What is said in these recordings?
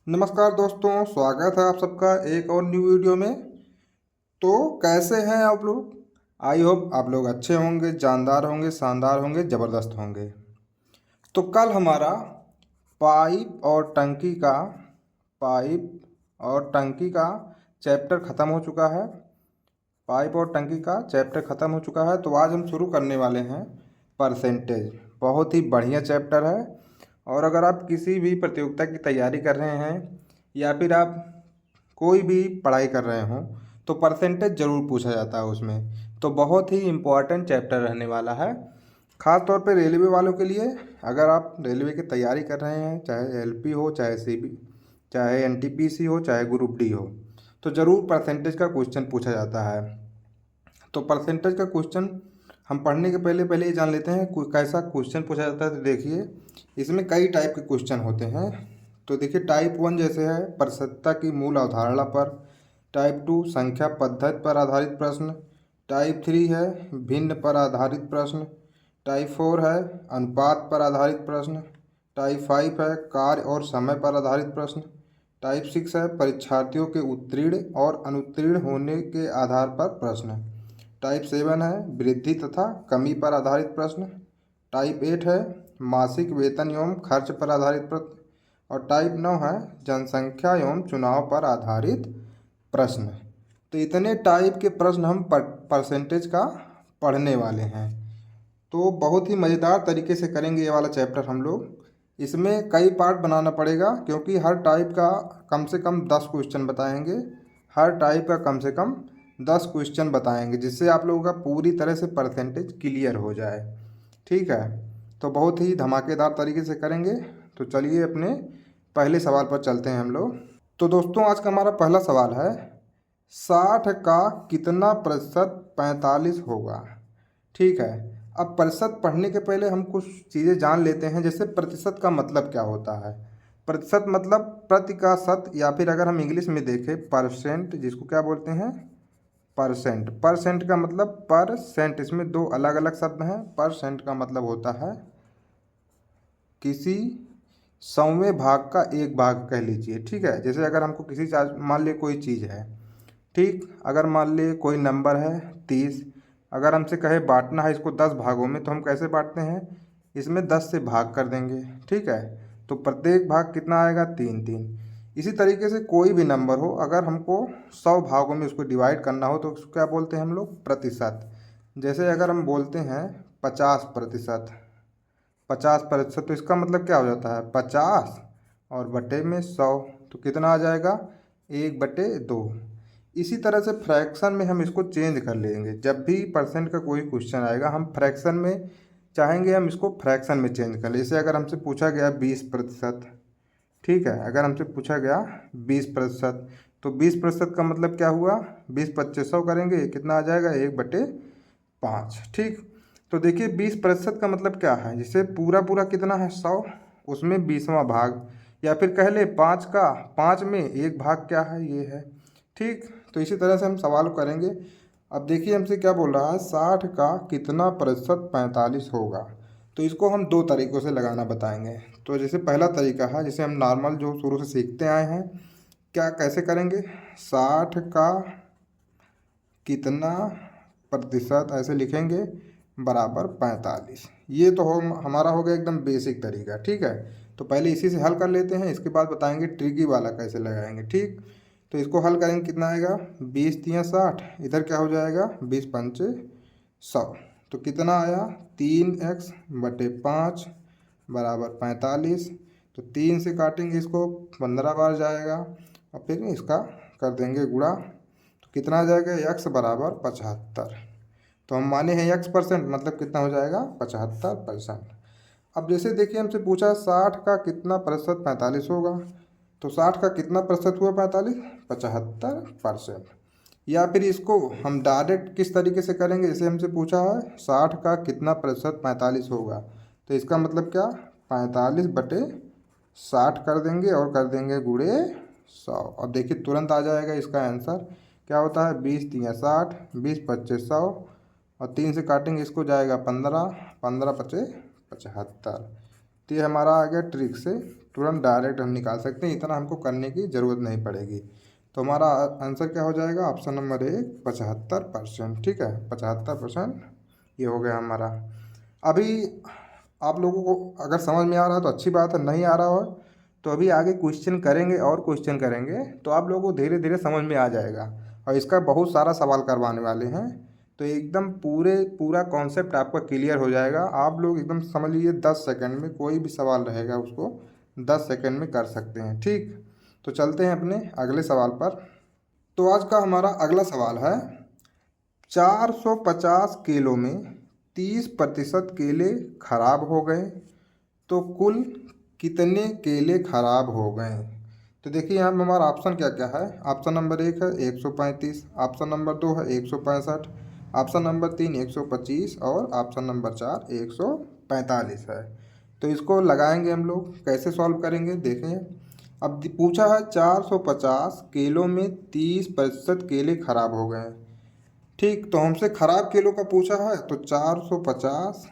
नमस्कार दोस्तों, स्वागत है आप सबका एक और न्यू वीडियो में। तो कैसे हैं आप लोग? आई होप आप लोग अच्छे होंगे, जानदार होंगे, शानदार होंगे, ज़बरदस्त होंगे। तो कल हमारा पाइप और टंकी का चैप्टर ख़त्म हो चुका है। पाइप और टंकी का चैप्टर ख़त्म हो चुका है। तो आज हम शुरू करने वाले हैं परसेंटेज। बहुत ही बढ़िया चैप्टर है। और अगर आप किसी भी प्रतियोगिता की तैयारी कर रहे हैं या फिर आप कोई भी पढ़ाई कर रहे हों तो परसेंटेज ज़रूर पूछा जाता है उसमें। तो बहुत ही इम्पोर्टेंट चैप्टर रहने वाला है, ख़ास तौर पे रेलवे वालों के लिए। अगर आप रेलवे की तैयारी कर रहे हैं, चाहे एलपी हो, चाहे सीबी, चाहे एनटीपीसी हो, चाहे ग्रुप डी हो, तो ज़रूर परसेंटेज का क्वेश्चन पूछा जाता है। तो परसेंटेज का क्वेश्चन हम पढ़ने के पहले पहले ये जान लेते हैं कैसा क्वेश्चन पूछा जाता है। तो देखिए, इसमें कई टाइप के क्वेश्चन होते हैं। तो देखिए, टाइप 1 जैसे है परसतता की मूल अवधारणा पर। टाइप 2 संख्या पद्धति पर आधारित प्रश्न। टाइप 3 है भिन्न पर आधारित प्रश्न। टाइप 4 है अनुपात पर आधारित प्रश्न। टाइप 5 है कार्य और समय पर आधारित प्रश्न। टाइप 6 है परीक्षार्थियों के उत्तीर्ण और अनुत्तीर्ण होने के आधार पर प्रश्न। टाइप 7 है वृद्धि तथा कमी पर आधारित प्रश्न। टाइप 8 है मासिक वेतन एवं खर्च पर आधारित प्रश्न। और टाइप 9 है जनसंख्या एवं चुनाव पर आधारित प्रश्न। तो इतने टाइप के प्रश्न हम परसेंटेज का पढ़ने वाले हैं। तो बहुत ही मज़ेदार तरीके से करेंगे ये वाला चैप्टर हम लोग। इसमें कई पार्ट बनाना पड़ेगा क्योंकि हर टाइप का कम से कम 10 क्वेश्चन बताएंगे। हर टाइप का कम से कम 10 क्वेश्चन बताएंगे, जिससे आप लोगों का पूरी तरह से परसेंटेज क्लियर हो जाए। ठीक है, तो बहुत ही धमाकेदार तरीके से करेंगे। तो चलिए अपने पहले सवाल पर चलते हैं हम लोग। तो दोस्तों, आज का हमारा पहला सवाल है 60 का कितना प्रतिशत 45 होगा। ठीक है, अब प्रतिशत पढ़ने के पहले हम कुछ चीज़ें जान लेते हैं। जैसे प्रतिशत का मतलब क्या होता है। प्रतिशत मतलब प्रति का शत, या फिर अगर हम इंग्लिश में देखें परसेंट, जिसको क्या बोलते हैं परसेंट। परसेंट का मतलब परसेंट, इसमें दो अलग अलग शब्द हैं। परसेंट का मतलब होता है किसी 100वें भाग का एक भाग कह लीजिए। ठीक है, जैसे अगर हमको किसी मान ली कोई चीज़ है, ठीक, अगर मान ली कोई नंबर है 30, अगर हमसे कहे बांटना है इसको 10 भागों में, तो हम कैसे बांटते हैं, इसमें 10 से भाग कर देंगे। ठीक है, तो प्रत्येक भाग कितना आएगा, 3 3। इसी तरीके से कोई भी नंबर हो, अगर हमको 100 भागों में उसको डिवाइड करना हो तो उसको क्या बोलते हैं हम लोग, प्रतिशत। जैसे अगर हम बोलते हैं 50%, 50%, तो इसका मतलब क्या हो जाता है 50 और बटे में 100, तो कितना आ जाएगा 1/2। इसी तरह से फ्रैक्शन में हम इसको चेंज कर लेंगे। जब भी परसेंट का कोई क्वेश्चन आएगा हम फ्रैक्शन में चाहेंगे, हम इसको फ्रैक्शन में चेंज कर ले। जैसे अगर हमसे पूछा गया 20%, ठीक है, अगर हमसे पूछा गया 20%, तो 20% का मतलब क्या हुआ, 20 × 25 100 करेंगे, कितना आ जाएगा 1/5। ठीक, तो देखिए 20% का मतलब क्या है, जैसे पूरा पूरा कितना है 100, उसमें 20वां भाग, या फिर कह ले 5 का 5 में एक भाग क्या है, ये है। ठीक, तो इसी तरह से हम सवाल करेंगे। अब देखिए हमसे क्या बोल रहा है, 60 का कितना प्रतिशत 45 होगा। तो इसको हम दो तरीक़ों से लगाना बताएंगे। तो जैसे पहला तरीका है, जैसे हम नॉर्मल जो शुरू से सीखते आए हैं, क्या कैसे करेंगे, 60 का कितना प्रतिशत ऐसे लिखेंगे बराबर 45। ये तो हो हमारा हो गया एकदम बेसिक तरीका। ठीक है, तो पहले इसी से हल कर लेते हैं, इसके बाद बताएंगे ट्रिकी वाला कैसे लगाएंगे। ठीक, तो इसको हल करेंगे, कितना आएगा 20×3 = 60, इधर क्या हो जाएगा 20×5 = 100, तो कितना आया 3x/5 बराबर 45। तो 3 से काटेंगे इसको 15 बार जाएगा, और फिर इसका कर देंगे गुणा, तो कितना आ जाएगा x बराबर 75। तो हम माने हैं x परसेंट, मतलब कितना हो जाएगा 75%। अब जैसे देखिए हमसे पूछा 60 का कितना प्रतिशत 45 होगा, तो 60 का कितना प्रतिशत हुआ 45, 75%। या फिर इसको हम डायरेक्ट किस तरीके से करेंगे, जैसे हमसे पूछा है 60 का कितना प्रतिशत 45 होगा, तो इसका मतलब क्या 45/60 कर देंगे और कर देंगे गुणे 100। और देखिए तुरंत आ जाएगा इसका आंसर, क्या होता है 20×3 = 60, 20×25 = 100, और 3 से काटेंगे इसको जाएगा 15, 15×5 = 75। तो ये हमारा आ गया ट्रिक से तुरंत डायरेक्ट हम निकाल सकते हैं, इतना हमको करने की ज़रूरत नहीं पड़ेगी। तो हमारा आंसर क्या हो जाएगा, ऑप्शन नंबर 1 75%। ठीक है, 75% ये हो गया हमारा। अभी आप लोगों को अगर समझ में आ रहा है तो अच्छी बात है, नहीं आ रहा हो तो अभी आगे क्वेश्चन करेंगे और क्वेश्चन करेंगे तो आप लोगों को धीरे धीरे समझ में आ जाएगा। और इसका बहुत सारा सवाल करवाने वाले हैं, तो एकदम पूरा कॉन्सेप्ट आपका क्लियर हो जाएगा। आप लोग एकदम समझ लीजिए 10 सेकंड में कोई भी सवाल रहेगा उसको 10 सेकंड में कर सकते हैं। ठीक, तो चलते हैं अपने अगले सवाल पर। तो आज का हमारा अगला सवाल है, 450 किलो में 30% केले खराब हो गए तो कुल कितने केले खराब हो गए। तो देखिए यहाँ पर हमारा ऑप्शन क्या क्या है। ऑप्शन नंबर 1 है 135, ऑप्शन नंबर 2 है 165, ऑप्शन नंबर 3 125 और ऑप्शन नंबर 4 145 है। तो इसको लगाएंगे हम लोग, कैसे सॉल्व करेंगे देखें। अब पूछा है 450 किलो में 30% केले खराब हो गए। ठीक, तो हमसे खराब केलों का पूछा है, तो 450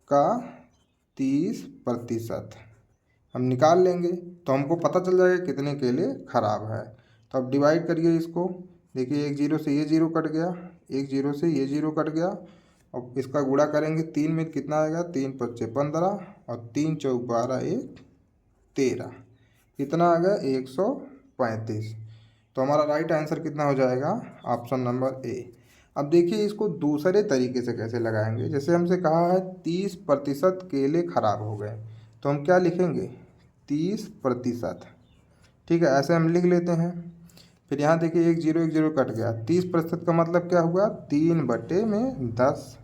का 30% हम निकाल लेंगे तो हमको पता चल जाएगा कितने केले खराब है। तो अब डिवाइड करिए इसको, देखिए एक जीरो से ये जीरो कट गया, एक जीरो से ये जीरो कट गया, और इसका गुणा करेंगे 3 में कितना आएगा, 3 पच्चे 15 और 3 चौक 12 1 13, कितना आ गया 135। तो हमारा राइट आंसर कितना हो जाएगा, ऑप्शन नंबर ए। अब देखिए इसको दूसरे तरीके से कैसे लगाएंगे। जैसे हमसे कहा है 30% केले खराब हो गए, तो हम क्या लिखेंगे 30%। ठीक है, ऐसे हम लिख लेते हैं। फिर यहाँ देखिए एक जीरो कट गया, 30% का मतलब क्या हुआ 3/10।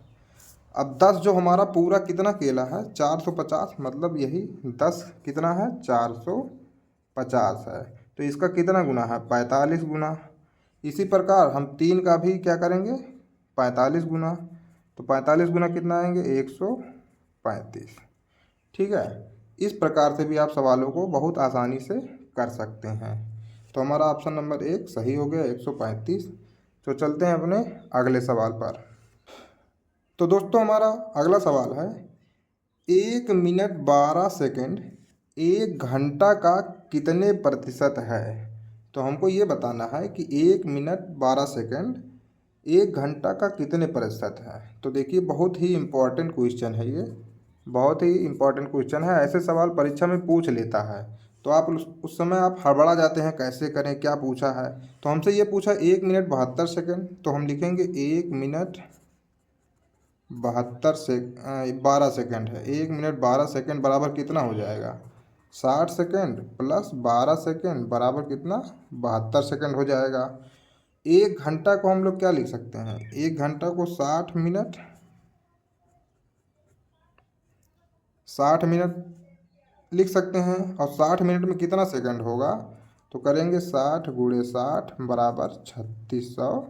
अब 10 जो हमारा पूरा कितना केला है 450, मतलब यही 10 कितना है 450 है, तो इसका कितना गुना है 45 गुना। इसी प्रकार हम 3 का भी क्या करेंगे 45 गुना, तो 45 गुना कितना आएंगे 135। ठीक है, इस प्रकार से भी आप सवालों को बहुत आसानी से कर सकते हैं। तो हमारा ऑप्शन नंबर 1 सही हो गया 135। तो चलते हैं अपने अगले सवाल पर। तो दोस्तों हमारा अगला सवाल है, 1 मिनट 12 सेकंड 1 घंटा का कितने प्रतिशत है। तो हमको ये बताना है कि 1 मिनट 12 सेकंड 1 घंटा का कितने प्रतिशत है। तो देखिए बहुत ही इम्पोर्टेंट क्वेश्चन है ये, बहुत ही इम्पोर्टेंट क्वेश्चन है। ऐसे सवाल परीक्षा में पूछ लेता है, तो आप उस समय आप हड़बड़ा जाते हैं कैसे करें, क्या पूछा है। तो हमसे ये पूछा 1 मिनट 72 सेकंड, तो हम लिखेंगे 1 मिनट 12 सेकंड है। 1 मिनट 12 सेकंड बराबर कितना हो जाएगा 60 सेकंड प्लस 12 सेकंड बराबर कितना 72 सेकंड हो जाएगा। 1 घंटा को हम लोग क्या लिख सकते हैं, 1 घंटा को 60 मिनट लिख सकते हैं। और 60 मिनट में कितना सेकंड होगा, तो करेंगे 60 गुणे 60 बराबर 3600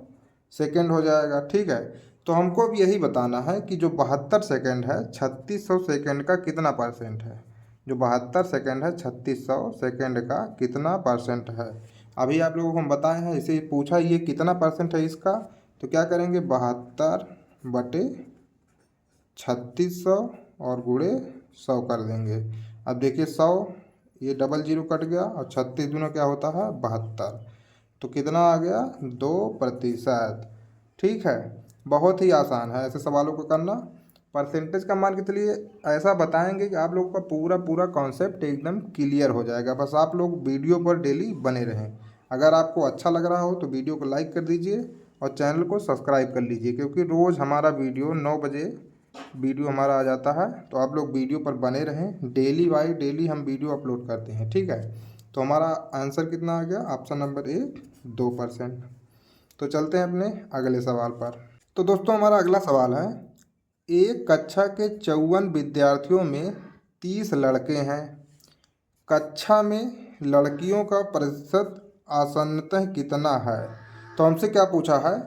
सेकंड हो जाएगा। ठीक है, तो हमको अब यही बताना है कि जो 72 सेकंड है 3600 सेकंड का कितना परसेंट है। जो 72 सेकंड है 3600 सेकंड का कितना परसेंट है। अभी आप लोगों को हम बताए हैं, इसे पूछा ये कितना परसेंट है इसका, तो क्या करेंगे 72/3600 और गुणे 100 कर देंगे। अब देखिए 100 ये डबल जीरो कट गया और 36 दूना क्या होता है 72, तो कितना आ गया 2%। ठीक है, बहुत ही आसान है ऐसे सवालों को करना। परसेंटेज का मान के चलिए ऐसा बताएंगे कि आप लोगों का पूरा कॉन्सेप्ट एकदम क्लियर हो जाएगा। बस आप लोग वीडियो पर डेली बने रहें। अगर आपको अच्छा लग रहा हो तो वीडियो को लाइक कर दीजिए और चैनल को सब्सक्राइब कर लीजिए, क्योंकि रोज़ हमारा वीडियो 9 बजे वीडियो हमारा आ जाता है। तो आप लोग वीडियो पर बने रहें, डेली बाई डेली हम वीडियो अपलोड करते हैं। ठीक है, तो हमारा आंसर कितना आ गया, ऑप्शन नंबर 1 2%। तो चलते हैं अपने अगले सवाल पर। तो दोस्तों हमारा अगला सवाल है, एक कक्षा के 54 विद्यार्थियों में 30 लड़के हैं। कक्षा में लड़कियों का प्रतिशत आसन्नतः कितना है। तो हमसे क्या पूछा है,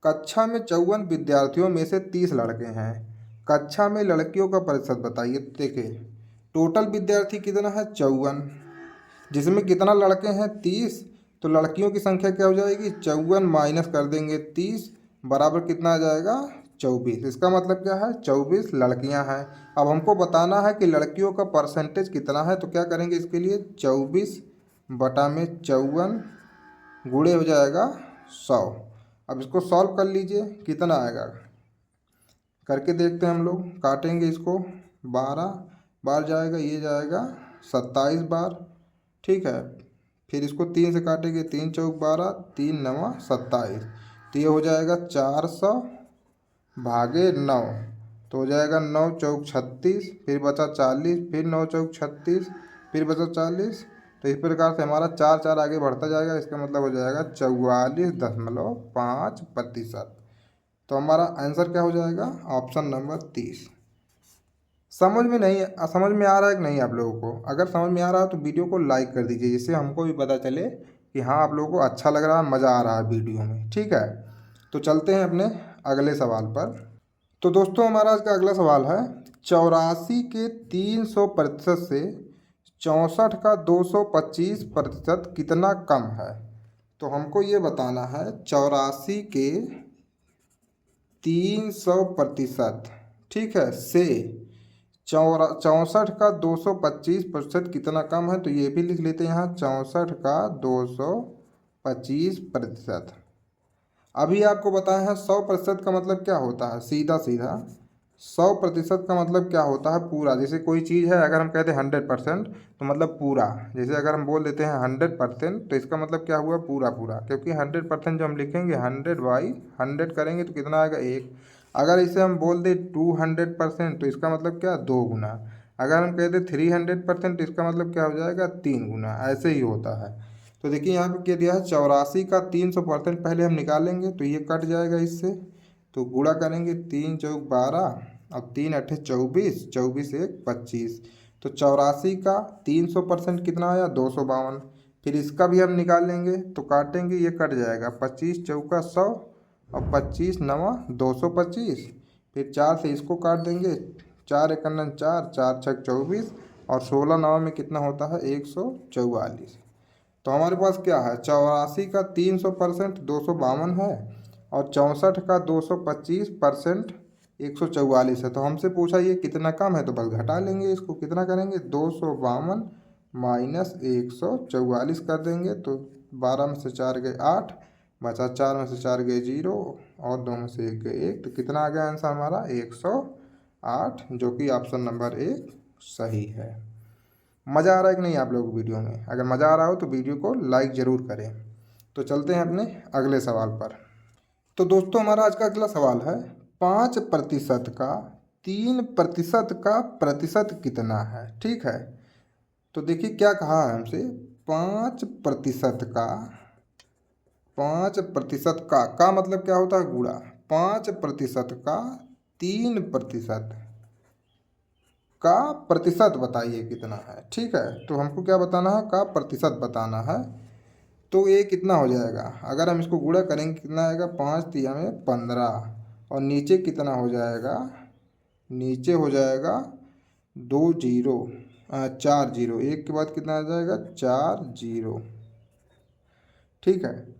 कक्षा में 54 विद्यार्थियों में से 30 लड़के हैं, कक्षा में लड़कियों का प्रतिशत बताइए। देखिए टोटल विद्यार्थी कितना है 54, जिसमें कितना लड़के हैं 30, तो लड़कियों की संख्या क्या हो जाएगी 54 माइनस कर देंगे 30 बराबर कितना आ जाएगा 24। इसका मतलब क्या है, 24 लड़कियां हैं। अब हमको बताना है कि लड़कियों का परसेंटेज कितना है, तो क्या करेंगे इसके लिए, 24/54 गुणे हो जाएगा 100। अब इसको सॉल्व कर लीजिए, कितना आएगा करके देखते हैं हम लोग। काटेंगे इसको, 12 बार जाएगा, ये जाएगा 27 बार, ठीक है। फिर इसको 3 से काटेंगे, 3 चौक 12, 3 नवा 27, तो ये हो जाएगा 400 भागे 9, तो हो जाएगा 9 चौक 36, फिर बचा 40, फिर 9 चौक 36, फिर बचा 40। तो इस प्रकार से हमारा 4 4 आगे बढ़ता जाएगा। इसका मतलब हो जाएगा 44.5%। तो हमारा आंसर क्या हो जाएगा, ऑप्शन नंबर 30। समझ में नहीं, समझ में आ रहा है कि नहीं आप लोगों को? अगर समझ में आ रहा है तो वीडियो को लाइक कर दीजिए, जिससे हमको भी पता चले कि हाँ आप लोगों को अच्छा लग रहा है, मज़ा आ रहा है वीडियो में, ठीक है। तो चलते हैं अपने अगले सवाल पर। तो दोस्तों हमारा आज का अगला सवाल है, 84 के 300% से 64 का 225% कितना कम है। तो हमको ये बताना है 84 के 300%, ठीक है, से 64 का 225% कितना कम है। तो ये भी लिख लेते हैं यहाँ, 64 का 225%। अभी आपको बताया है 100% का मतलब क्या होता है, सीधा सीधा 100% का मतलब क्या होता है, पूरा। जैसे कोई चीज़ है, अगर हम कहते हैं 100% तो मतलब पूरा। जैसे अगर हम बोल देते हैं 100%, तो इसका मतलब क्या हुआ, पूरा पूरा। क्योंकि 100% जो हम लिखेंगे 100/100 करेंगे तो कितना आएगा, 1। अगर इसे हम बोल दें 200%, तो इसका मतलब क्या, 2 गुना। अगर हम कहते 300%, तो इसका मतलब क्या हो जाएगा, 3 गुना। ऐसे ही होता है। तो देखिए यहाँ पे क्या दिया है, 84 का 300% पहले हम निकालेंगे, तो ये कट जाएगा इससे। तो गुणा करेंगे, 3 चौक 12, अब 3 अट्ठे 24, 24 एक 25। तो 84 का 300% कितना आया, 252। फिर इसका भी हम निकाल लेंगे, तो काटेंगे, ये कट जाएगा, 25 चौका 100, और 25 नवा 225। फिर 4 से इसको काट देंगे, 4 एकन्नन 4, 4 छक 24, और 16 नवा में कितना होता है, 144। तो हमारे पास क्या है, 84 का 300% 252 है, और 64 का 225% 144 है। तो हमसे पूछा ये कितना कम है, तो बस घटा लेंगे इसको। कितना करेंगे, 252 माइनस 144 कर देंगे। तो 12 में से 4 गए 8, बचा 4 में से 4 गए 0, और 2 में से 1 गए 1। तो कितना आ गया आंसर हमारा, 108, जो कि ऑप्शन नंबर 1 सही है। मज़ा आ रहा है कि नहीं आप लोगों को वीडियो में? अगर मज़ा आ रहा हो तो वीडियो को लाइक ज़रूर करें। तो चलते हैं अपने अगले सवाल पर। तो दोस्तों हमारा आज का अगला सवाल है, 5% का 3% का प्रतिशत कितना है, ठीक है। तो देखिए क्या कहा है हमसे, 5% का, 5% का मतलब क्या होता है, गुणा। 5% का 3% का प्रतिशत बताइए कितना है, ठीक है। तो हमको क्या बताना है, का प्रतिशत बताना है। तो ये कितना हो जाएगा, अगर हम इसको गुणा करेंगे कितना आएगा, 5 तिया में 15, और नीचे कितना हो जाएगा, नीचे हो जाएगा 2 जीरो, 4 जीरो, एक के बाद कितना आ जाएगा, 4 जीरो, ठीक है।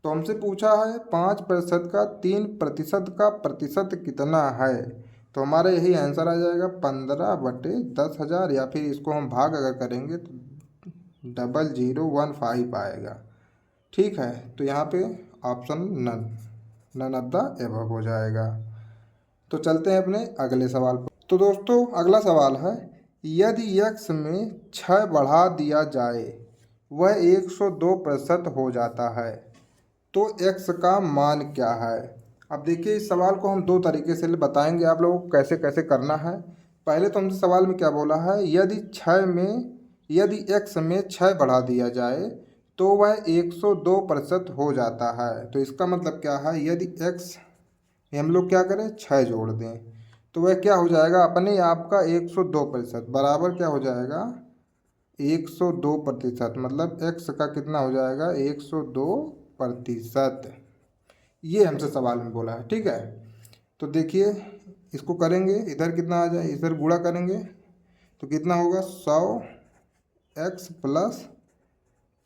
तो हमसे पूछा है 5% का 3% का प्रतिशत कितना है। तो हमारा यही आंसर आ जाएगा, 15/10,000, या फिर इसको हम भाग अगर करेंगे तो 0015 आएगा, ठीक है। तो यहाँ पे option none of the above हो जाएगा। तो चलते हैं अपने अगले सवाल पर। तो दोस्तों अगला सवाल है, यदि x में 6 बढ़ा दिया जाए वह 102% हो जाता है, तो x का मान क्या है। अब देखिए इस सवाल को हम दो तरीके से बताएंगे आप लोगों को कैसे कैसे करना है। पहले तो हमसे सवाल में क्या बोला है, यदि x में 6 बढ़ा दिया जाए तो वह 102% हो जाता है। तो इसका मतलब क्या है, यदि x हम लोग क्या करें, 6 जोड़ दें, तो वह क्या हो जाएगा, अपने आप का 102% बराबर क्या हो जाएगा, 102%। मतलब x का कितना हो जाएगा, 102%। ये हमसे सवाल में बोला है, ठीक है। तो देखिए इसको करेंगे, इधर कितना आ जाए, इधर गुणा करेंगे तो कितना होगा, 100x प्लस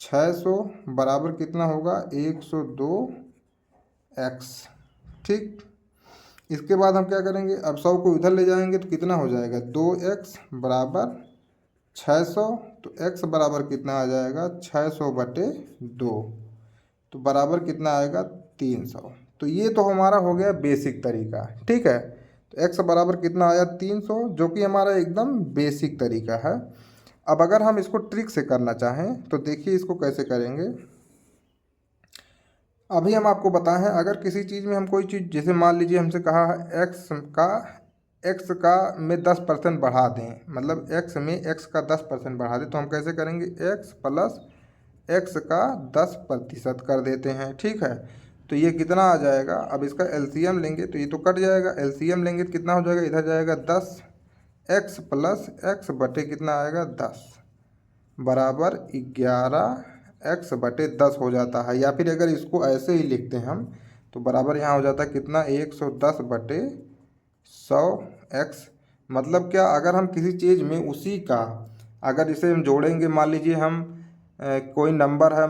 600 बराबर कितना होगा, 102x, ठीक। इसके बाद हम क्या करेंगे, अब 100 को इधर ले जाएंगे तो कितना हो जाएगा, 2x बराबर 600। तो x बराबर कितना आ जाएगा, 600/2, तो बराबर कितना आएगा, 300। तो ये तो हमारा हो गया बेसिक तरीका, ठीक है। तो x बराबर कितना आया, 300, जो कि हमारा एकदम बेसिक तरीका है। अब अगर हम इसको ट्रिक से करना चाहें तो देखिए इसको कैसे करेंगे। अभी हम आपको बताएं हैं, अगर किसी चीज़ में हम कोई चीज़, जैसे मान लीजिए हमसे कहा है एक्स का में 10% बढ़ा दें, मतलब एक्स में एक्स का 10% बढ़ा दें, तो हम कैसे करेंगे, एक्स प्लस एक्स का 10% कर देते हैं, ठीक है। तो ये कितना आ जाएगा, अब इसका एलसीएम लेंगे तो ये तो कट जाएगा, एलसीएम लेंगे तो कितना हो जाएगा, इधर जाएगा 10, एक्स प्लस एक्स बटे कितना आएगा 10 बराबर 11x/10 हो जाता है। या फिर अगर इसको ऐसे ही लिखते हैं हम तो बराबर यहाँ हो जाता है कितना, 110/100x। मतलब क्या, अगर हम किसी चीज़ में उसी का, अगर इसे हम जोड़ेंगे, मान लीजिए हम कोई नंबर है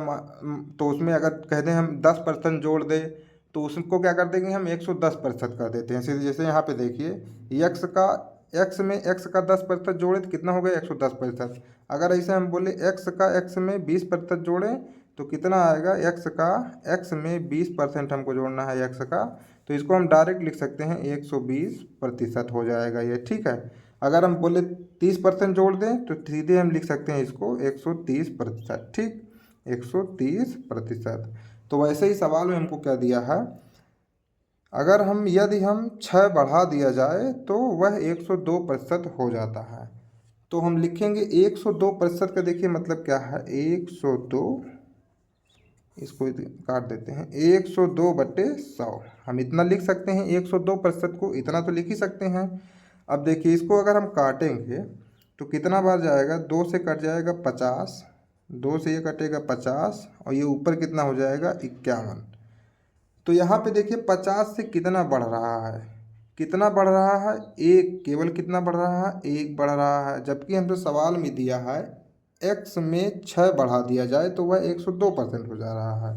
तो उसमें अगर कहते हैं हम 10% जोड़ दें तो उसको क्या कर देंगे हम, 110% कर देते हैं सीधे। जैसे यहाँ पे देखिए एक्स में एक्स का 10% जोड़े तो कितना हो गया, 110%। अगर ऐसे हम बोले एक्स में 20% जोड़ें तो कितना आएगा, एक्स में 20% हमको जोड़ना है एक्स का, तो इसको हम डायरेक्ट लिख सकते हैं 120% हो जाएगा ये, ठीक है। अगर हम बोले 30% जोड़ दें तो सीधे हम लिख सकते हैं इसको 130%, ठीक, 130%। तो वैसे ही सवाल में हमको क्या दिया है, अगर हम यदि हम 6 बढ़ा दिया जाए तो वह 102% हो जाता है। तो हम लिखेंगे 102% का, देखिए मतलब क्या है, 102, इसको काट देते हैं, 102/100 हम इतना लिख सकते हैं, 102% को इतना तो लिख ही सकते हैं। अब देखिए इसको अगर हम काटेंगे तो कितना बार जाएगा, 2 से कट जाएगा 50, 2 से ये कटेगा 50 और ये ऊपर कितना हो जाएगा 51। तो यहाँ पे देखिए 50 से कितना बढ़ रहा है, कितना बढ़ रहा है, एक, केवल कितना बढ़ रहा है, एक बढ़ रहा है। जबकि हमसे सवाल में दिया है एक्स में 6 बढ़ा दिया जाए तो वह 102% हो जा रहा है।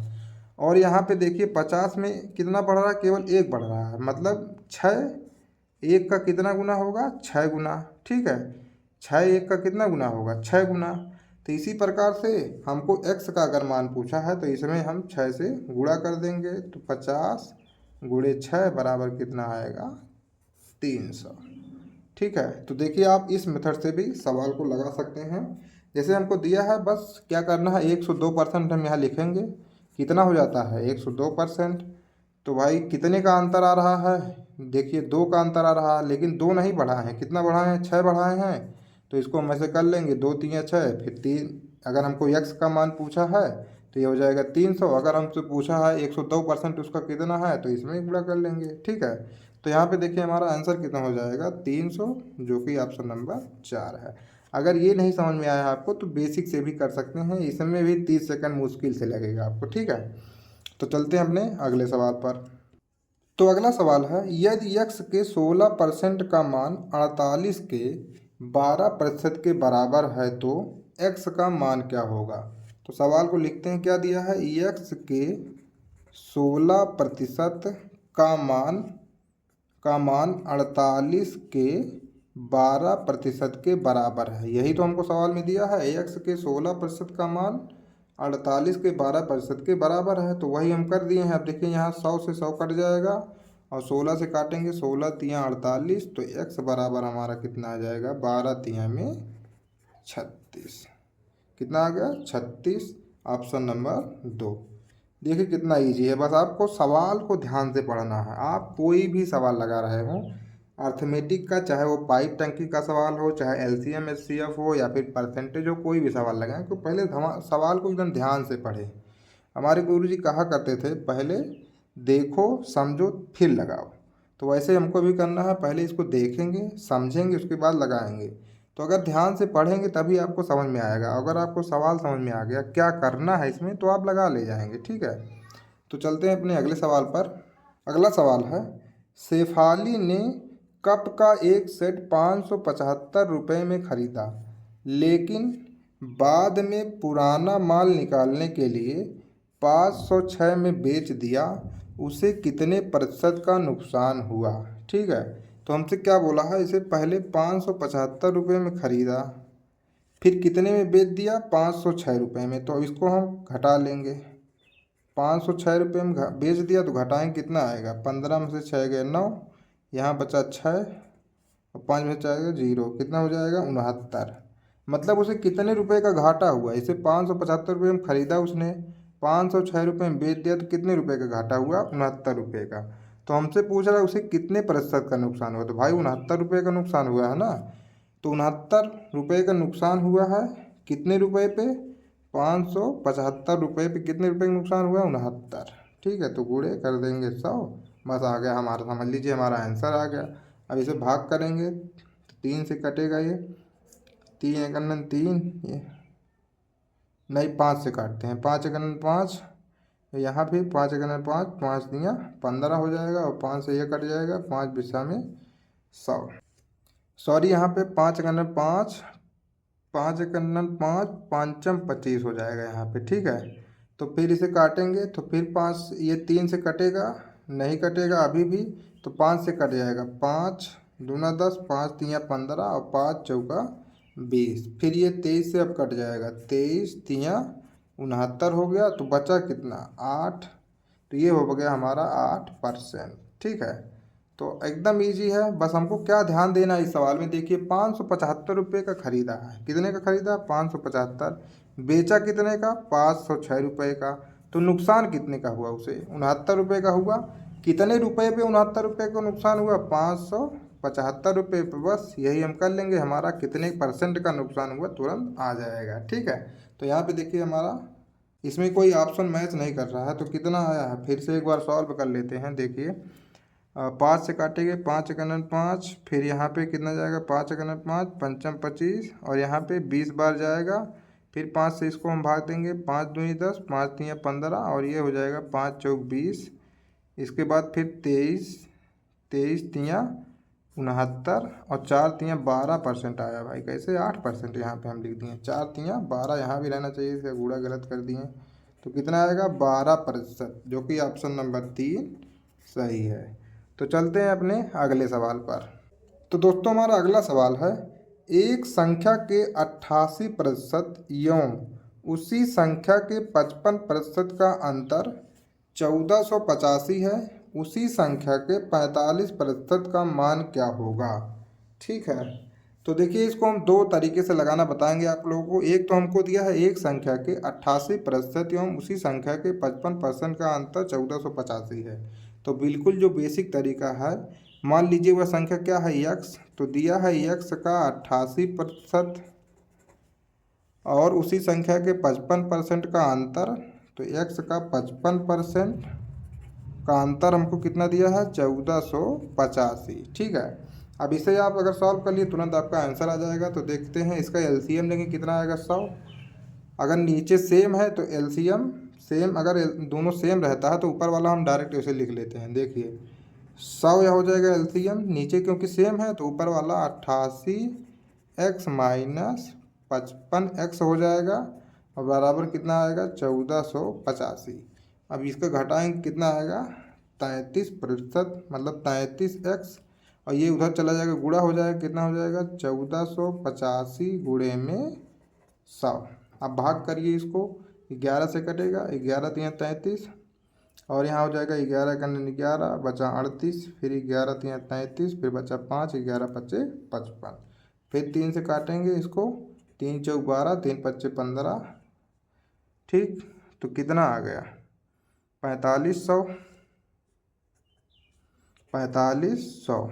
और यहाँ पे देखिए 50 में कितना बढ़ रहा है, केवल एक बढ़ रहा है, मतलब 6 एक का कितना गुना होगा, 6 गुना, ठीक है। 6 एक का कितना गुना होगा, 6 गुना। तो इसी प्रकार से हमको x का अगर मान पूछा है तो इसमें हम 6 से गुणा कर देंगे, तो 50 गुणे 6 बराबर कितना आएगा, 300, ठीक है। तो देखिए आप इस मेथड से भी सवाल को लगा सकते हैं। जैसे हमको दिया है, बस क्या करना है, 102% हम यहाँ लिखेंगे, कितना हो जाता है 102%। तो भाई कितने का अंतर आ रहा है, देखिए 2 का अंतर आ रहा है, लेकिन 2 नहीं बढ़ाए हैं, कितना बढ़ाए हैं, 6 बढ़ाए हैं। तो इसको हम ऐसे कर लेंगे, 2 3 6, फिर 3, अगर हमको x का मान पूछा है तो ये हो जाएगा 300। अगर हमसे पूछा है 102% उसका कितना है तो इसमें गुणा कर लेंगे, ठीक है। तो यहाँ पे देखिए हमारा आंसर कितना हो जाएगा, 300, जो कि ऑप्शन नंबर 4 है। अगर ये नहीं समझ में आया आपको तो बेसिक से भी कर सकते हैं, इसमें भी 30 सेकंड मुश्किल से लगेगा आपको, ठीक है। तो चलते हैं अपने अगले सवाल पर। तो अगला सवाल है, यदि x के 16% का मान 48 के 12% के बराबर है तो x का मान क्या होगा। तो सवाल को लिखते हैं, क्या दिया है, x के 16% का मान 48 के 12% के बराबर है। यही तो हमको सवाल में दिया है, x के 16% का मान 48 के 12% के बराबर है, तो वही हम कर दिए हैं। अब देखिए यहाँ 100 से 100 कट जाएगा और 16 से काटेंगे, 16 तियाँ 48, तो x बराबर हमारा कितना आ जाएगा, 12 तियाँ में 36, कितना आ गया 36, ऑप्शन नंबर 2। देखिए कितना इजी है, बस आपको सवाल को ध्यान से पढ़ना है। आप कोई भी सवाल लगा रहे हो अर्थमेटिक का, चाहे वो पाइप टंकी का सवाल हो, चाहे एलसीएम एचसीएफ हो, या फिर परसेंटेज हो, कोई भी सवाल लगाएं तो पहले सवाल को एकदम ध्यान से पढ़ें। हमारे गुरुजी कहा करते थे, पहले देखो समझो फिर लगाओ। तो वैसे हमको भी करना है, पहले इसको देखेंगे समझेंगे उसके बाद लगाएंगे। तो अगर ध्यान से पढ़ेंगे तभी आपको समझ में आएगा। अगर आपको सवाल समझ में आ गया क्या करना है इसमें तो आप लगा ले जाएंगे, ठीक है। तो चलते हैं अपने अगले सवाल पर। अगला सवाल है, शेफाली ने कप का एक सेट 575 रुपये में ख़रीदा, लेकिन बाद में पुराना माल निकालने के लिए 506 में बेच दिया, उसे कितने प्रतिशत का नुकसान हुआ। ठीक है, तो हमसे क्या बोला है, इसे पहले 575 रुपये में ख़रीदा, फिर कितने में बेच दिया, 506 रुपये में। तो इसको हम घटा लेंगे, 506 रुपये में बेच दिया तो घटाएंगे कितना आएगा, 15 में से 6 गए 9, यहाँ बचा 6 और 5 में से जाएगा 0, कितना हो जाएगा 69। मतलब उसे कितने रुपए का घाटा हुआ, इसे 575 रुपये में ख़रीदा उसने, 506 रुपये में बेच दिया तो कितने रुपए का घाटा हुआ, 69 रुपये का। तो हमसे पूछ रहा है उसे कितने प्रतिशत का नुकसान हुआ, तो भाई 69 रुपये का नुकसान हुआ है ना। तो 69 रुपये का नुकसान हुआ है कितने रुपए पे, 575 रुपये पे कितने रुपए का नुकसान हुआ, 69। ठीक है, तो गुणे कर देंगे 100, बस आ गया हमारा, समझ लीजिए हमारा आंसर आ गया। अब इसे भाग करेंगे तो 3 से कटेगा ये, 3 एक अनन 3, ये नहीं 5 से काटते हैं, 5 एक अनन 5, यहाँ भी 5 एक अनन 5, 5 दिया 15 हो जाएगा और 5 से ये कट जाएगा, 5 बिस्सा में 100। सॉरी, यहाँ पे 5 एक अनन 5, 5 एक अनन 5, पाँचम 25 हो जाएगा यहाँ पे। ठीक है, तो फिर इसे काटेंगे तो फिर 5, ये 3 से कटेगा, नहीं कटेगा अभी भी, तो 5 से कट जाएगा, 5 दूना 10, 5 तिया 15 और 5 चौका 20, फिर ये 23 से अब कट जाएगा, 23 तिया 69 हो गया, तो बचा कितना 8, तो ये हो गया हमारा 8%। ठीक है, तो एकदम इजी है, बस हमको क्या ध्यान देना है इस सवाल में, देखिए 575 रुपये का ख़रीदा है, कितने का ख़रीदा 575, बेचा कितने का 506 रुपये का, तो नुकसान कितने का हुआ उसे 69 रुपये का हुआ। कितने रुपए पे 69 रुपये का नुकसान हुआ, 575 रुपये पे, बस यही हम कर लेंगे, हमारा कितने परसेंट का नुकसान हुआ तुरंत आ जाएगा। ठीक है, तो यहाँ पे देखिए हमारा इसमें कोई ऑप्शन मैच नहीं कर रहा है, तो कितना आया है फिर से एक बार सॉल्व कर लेते हैं। देखिए 5 से काटेंगे, 5 एक अनन 5, फिर यहाँ पे कितना जाएगा 5 एक अनन 5, पंचम 25 और यहाँ पे 20 बार जाएगा, फिर 5 से इसको हम भाग देंगे, 5 दूनी 10, 5 तिया 15 और ये हो जाएगा 5 चौक 20, इसके बाद फिर 23, 23 तिया 69 और 4 तिया 12% आया भाई, कैसे 8% यहाँ पे हम लिख दिए, 4 तिया 12 यहाँ भी रहना चाहिए, इसे गुणा गलत कर दिए, तो कितना आएगा 12%, जो कि ऑप्शन नंबर 3 सही है। तो चलते हैं अपने अगले सवाल पर। तो दोस्तों हमारा अगला सवाल है, एक संख्या के 88% एवं उसी संख्या के 55% का अंतर 1485 है, उसी संख्या के 45% का मान क्या होगा। ठीक है, तो देखिए इसको हम दो तरीके से लगाना बताएंगे आप लोगों को। एक तो हमको दिया है एक संख्या के 88% एवं उसी संख्या के 55% का अंतर 1485 है, तो बिल्कुल जो बेसिक तरीका है, मान लीजिए वह संख्या क्या है यक्स, तो दिया है यक्स का 88% और उसी संख्या के 55% का अंतर, तो एक्स का 55% का अंतर हमको कितना दिया है 1485। ठीक है, अब इसे आप अगर सॉल्व कर लिए तुरंत आपका आंसर आ जाएगा। तो देखते हैं इसका एलसीएम लेंगे, कितना आएगा 100, अगर नीचे सेम है तो एलसीएम सेम, अगर दोनों सेम रहता है तो ऊपर वाला हम डायरेक्ट ऐसे लिख लेते हैं। देखिए 100 यह हो जाएगा एलसीएम, नीचे क्योंकि सेम है तो ऊपर वाला 88 एक्स माइनस 55 एक्स हो जाएगा और बराबर कितना आएगा 1485। अब इसका घटाएंगे कितना आएगा 33%, मतलब 33 एक्स और ये उधर चला जाएगा, गुणा हो जाएगा, कितना हो जाएगा 1485 गुणे में 100। अब भाग करिए इसको, 11 से कटेगा, 11 तिया 33 और यहाँ हो जाएगा 11 का 11 बचा 38, फिर 11 तिया 33, फिर बचा 5, 11 पच्चे 55, फिर 3 से काटेंगे इसको, 3 चौक 12, 3 पच्चे 15। ठीक, तो कितना आ गया 4500, 4500।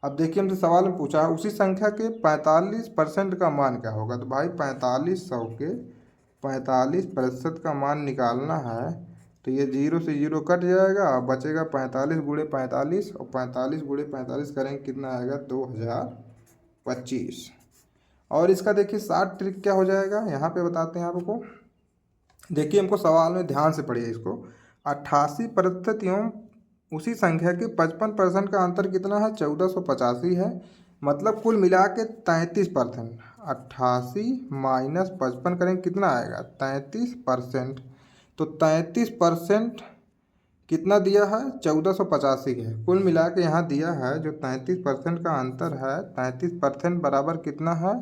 अब देखिए हमसे सवाल में पूछा है उसी संख्या के 45% का मान क्या होगा, तो भाई 4500 के 45% का मान निकालना है, तो ये 0 से 0 कट जाएगा, बचेगा 45 गुणे 45 और 45 गुणे 45 करेंगे कितना आएगा 2025। और इसका देखिए शॉर्ट ट्रिक क्या हो जाएगा, यहाँ पे बताते हैं आपको। देखिए हमको सवाल में ध्यान से पढ़िए इसको, 88% एवं उसी संख्या के 55% का अंतर कितना है 1485 है, मतलब कुल मिला के 33%। 88 माइनस 55 करेंगे कितना आएगा 33%, तो 33% कितना दिया है 1485 है। कुल मिला के यहाँ दिया है जो 33% का अंतर है, 33% बराबर कितना है,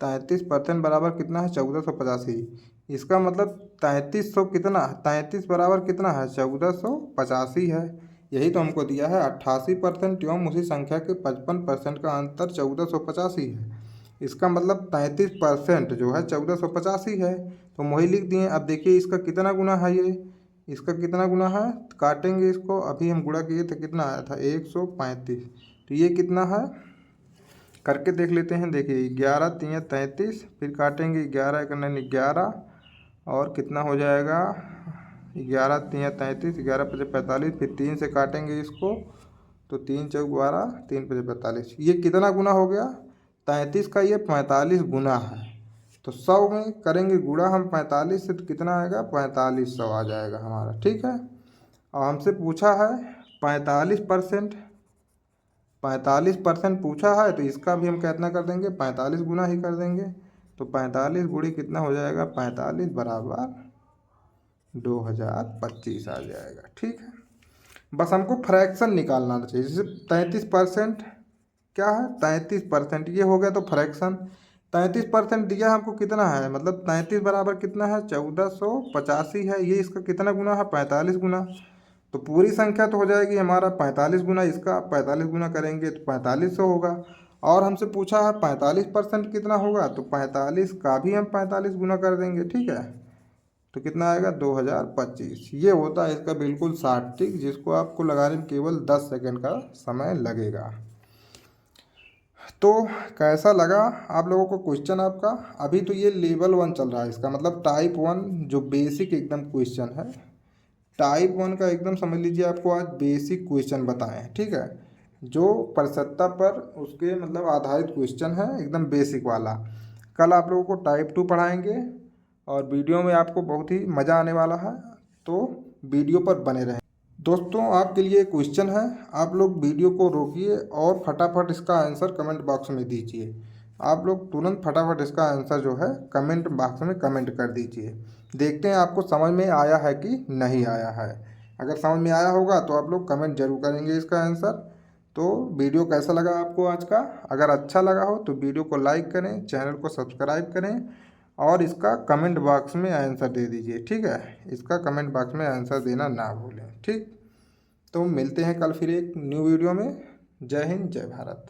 33% बराबर कितना है 1485। इसका मतलब 3300 कितना, 33 बराबर कितना है 1485 है। यही तो हमको दिया है 88% एवं उसी संख्या के 55% का अंतर 1485 है। इसका मतलब 33% जो है 1485 है, तो हम वही लिख दिए। अब देखिए इसका कितना गुना है, ये इसका कितना गुना है, काटेंगे इसको। अभी हम गुणा किए थे, कितना आया था 135, तो ये कितना है करके देख लेते हैं। देखिए 11 3 33, फिर काटेंगे 11 1 9 11, और कितना हो जाएगा 11 3 33, 11 5 45, फिर 3 से काटेंगे इसको, तो 3 चौक 12, 3 5 45। ये कितना गुना हो गया 33 का, ये 45 गुना है। तो 100 में करेंगे गुणा हम 45 से, तो कितना आएगा 4500 आ जाएगा हमारा। ठीक है, और हमसे पूछा है 45%, 45% पूछा है, तो इसका भी हम कितना कर देंगे 45 गुना ही कर देंगे। तो 45 गुणी कितना हो जाएगा 45 बराबर 2025 आ जाएगा। ठीक है, बस हमको फ्रैक्शन निकालना चाहिए। जैसे 33% क्या है 33%, ये हो गया तो फ्रैक्शन। 33% दिया हमको कितना है, मतलब 33 बराबर कितना है 1485 है, ये इसका कितना गुना है 45 गुना। तो पूरी संख्या तो हो जाएगी हमारा 45 गुना इसका, 45 गुना करेंगे तो 4500 होगा। और हमसे पूछा है 45% कितना होगा, तो 45 का भी हम 45 गुना कर देंगे। ठीक है, तो कितना आएगा 2025। ये होता है इसका बिल्कुल सटीक, जिसको आपको लगाने में केवल 10 सेकंड का समय लगेगा। तो कैसा लगा आप लोगों को क्वेश्चन आपका। अभी तो ये लेवल 1 चल रहा है, इसका मतलब टाइप 1 जो बेसिक एकदम क्वेश्चन है। टाइप 1 का एकदम समझ लीजिए, आपको आज बेसिक क्वेश्चन बताए हैं। ठीक है, जो प्रश्नता पर उसके मतलब आधारित क्वेश्चन है, एकदम बेसिक वाला। कल आप लोगों को टाइप 2 पढ़ाएंगे, और वीडियो में आपको बहुत ही मज़ा आने वाला है, तो वीडियो पर बने रहें। दोस्तों आपके लिए क्वेश्चन है, आप लोग वीडियो को रोकिए और फटाफट इसका आंसर कमेंट बॉक्स में दीजिए। आप लोग तुरंत फटाफट इसका आंसर जो है कमेंट बॉक्स में कमेंट कर दीजिए। देखते हैं आपको समझ में आया है कि नहीं आया है। अगर समझ में आया होगा तो आप लोग कमेंट जरूर करेंगे इसका आंसर। तो वीडियो कैसा लगा आपको आज का, अगर अच्छा लगा हो तो वीडियो को लाइक करें, चैनल को सब्सक्राइब करें, और इसका कमेंट बॉक्स में आंसर दे दीजिए। ठीक है, इसका कमेंट बॉक्स में आंसर देना ना भूलें। ठीक, तो मिलते हैं कल फिर एक न्यू वीडियो में। जय हिंद, जय भारत।